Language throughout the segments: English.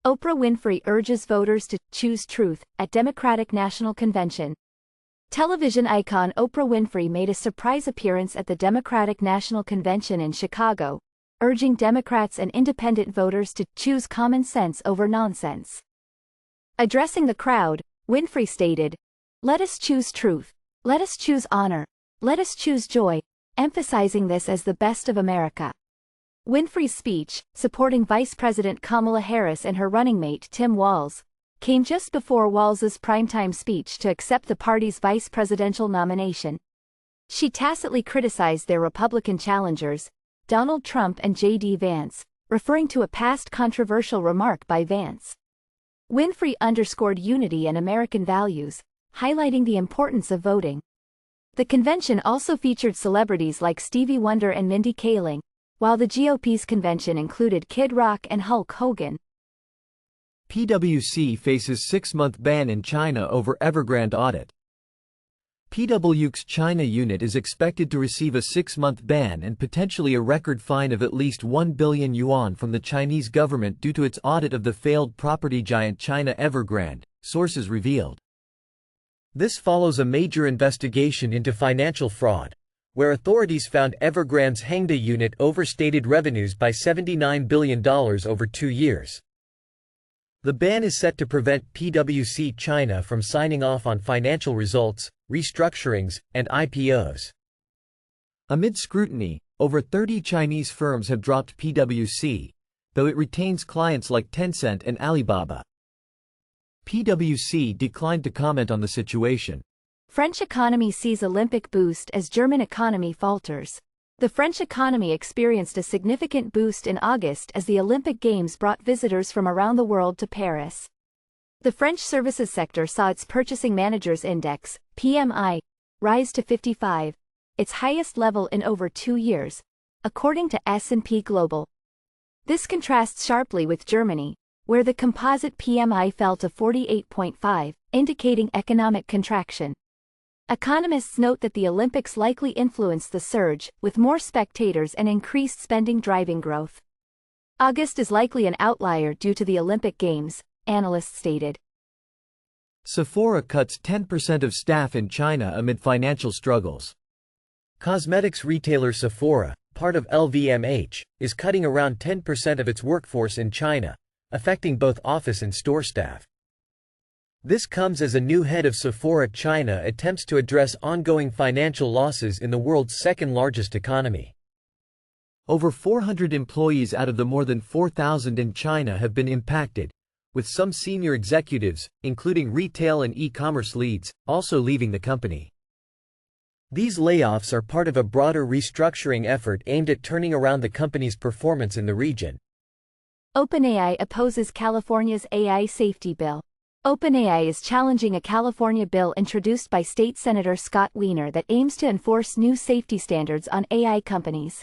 Oprah Winfrey urges voters to choose truth at Democratic National Convention. Television icon Oprah Winfrey made a surprise appearance at the Democratic National Convention in Chicago, urging Democrats and independent voters to choose common sense over nonsense. Addressing the crowd, Winfrey stated, "Let us choose truth. Let us choose honor. Let us choose joy," emphasizing this as the best of America. Winfrey's speech, supporting Vice President Kamala Harris and her running mate Tim Walz, came just before Walz's primetime speech to accept the party's vice presidential nomination. She tacitly criticized their Republican challengers, Donald Trump and J.D. Vance, referring to a past controversial remark by Vance. Winfrey underscored unity and American values, highlighting the importance of voting. The convention also featured celebrities like Stevie Wonder and Mindy Kaling, while the GOP's convention included Kid Rock and Hulk Hogan. PwC faces 6-month ban in China over Evergrande audit. PwC's China unit is expected to receive a 6-month ban and potentially a record fine of at least 1 billion yuan from the Chinese government due to its audit of the failed property giant China Evergrande, sources revealed. This follows a major investigation into financial fraud, where authorities found Evergrande's Hengda unit overstated revenues by $79 billion over 2 years. The ban is set to prevent PwC China from signing off on financial results, restructurings, and IPOs. Amid scrutiny, over 30 Chinese firms have dropped PwC, though it retains clients like Tencent and Alibaba. PwC declined to comment on the situation. French economy sees Olympic boost as German economy falters. The French economy experienced a significant boost in August as the Olympic Games brought visitors from around the world to Paris. The French services sector saw its Purchasing Managers Index, PMI, rise to 55, its highest level in over 2 years, according to S&P Global. This contrasts sharply with Germany, where the composite PMI fell to 48.5, indicating economic contraction. Economists note that the Olympics likely influenced the surge, with more spectators and increased spending driving growth. August is likely an outlier due to the Olympic Games, analysts stated. Sephora cuts 10% of staff in China amid financial struggles. Cosmetics retailer Sephora, part of LVMH, is cutting around 10% of its workforce in China, affecting both office and store staff. This comes as a new head of Sephora China attempts to address ongoing financial losses in the world's second-largest economy. Over 400 employees out of the more than 4,000 in China have been impacted, with some senior executives, including retail and e-commerce leads, also leaving the company. These layoffs are part of a broader restructuring effort aimed at turning around the company's performance in the region. OpenAI opposes California's AI safety bill. OpenAI is challenging a California bill introduced by State Senator Scott Wiener that aims to enforce new safety standards on AI companies.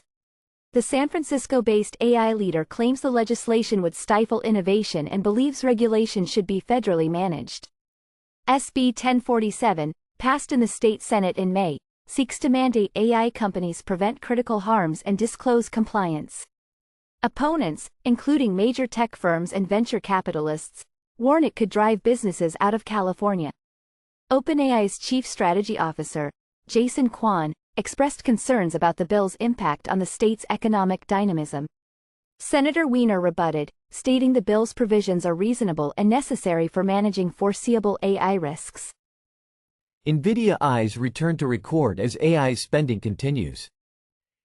The San Francisco-based AI leader claims the legislation would stifle innovation and believes regulation should be federally managed. SB 1047, passed in the state Senate in May, seeks to mandate AI companies prevent critical harms and disclose compliance. Opponents, including major tech firms and venture capitalists, warn it could drive businesses out of California. OpenAI's chief strategy officer, Jason Kwan, expressed concerns about the bill's impact on the state's economic dynamism. Senator Wiener rebutted, stating the bill's provisions are reasonable and necessary for managing foreseeable AI risks. Nvidia eyes return to record as AI spending continues.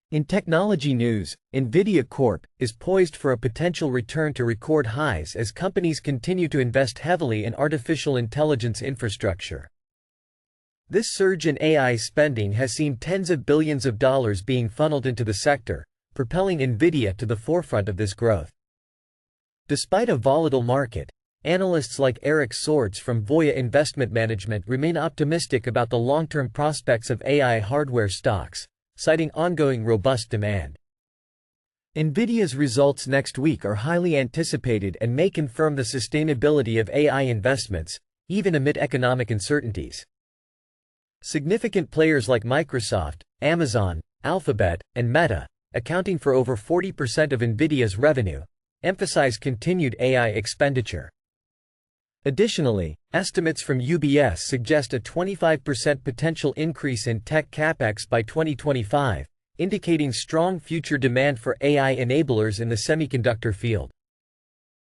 In technology news, Nvidia Corp. is poised for a potential return to record highs as companies continue to invest heavily in artificial intelligence infrastructure. This surge in AI spending has seen tens of billions of dollars being funneled into the sector, propelling Nvidia to the forefront of this growth. Despite a volatile market, analysts like Eric Swords from Voya Investment Management remain optimistic about the long-term prospects of AI hardware stocks, citing ongoing robust demand. Nvidia's results next week are highly anticipated and may confirm the sustainability of AI investments, even amid economic uncertainties. Significant players like Microsoft, Amazon, Alphabet, and Meta, accounting for over 40% of Nvidia's revenue, emphasize continued AI expenditure. Additionally, estimates from UBS suggest a 25% potential increase in tech capex by 2025, indicating strong future demand for AI enablers in the semiconductor field.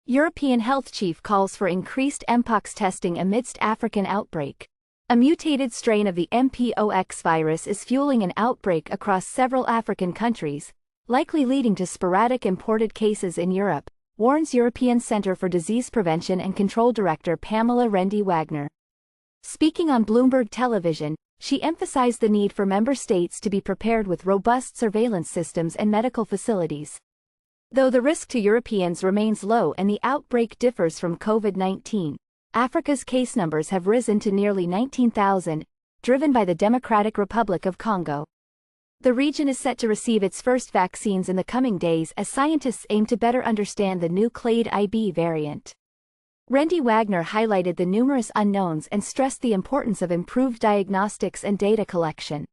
European health chief calls for increased Mpox testing amidst African outbreak. A mutated strain of the Mpox virus is fueling an outbreak across several African countries, likely leading to sporadic imported cases in Europe, warns European Centre for Disease Prevention and Control Director Pamela Rendi-Wagner. Speaking on Bloomberg Television, she emphasized the need for member states to be prepared with robust surveillance systems and medical facilities. Though the risk to Europeans remains low and the outbreak differs from COVID-19, Africa's case numbers have risen to nearly 19,000, driven by the Democratic Republic of Congo. The region is set to receive its first vaccines in the coming days as scientists aim to better understand the new Clade IB variant. Rendi-Wagner highlighted the numerous unknowns and stressed the importance of improved diagnostics and data collection.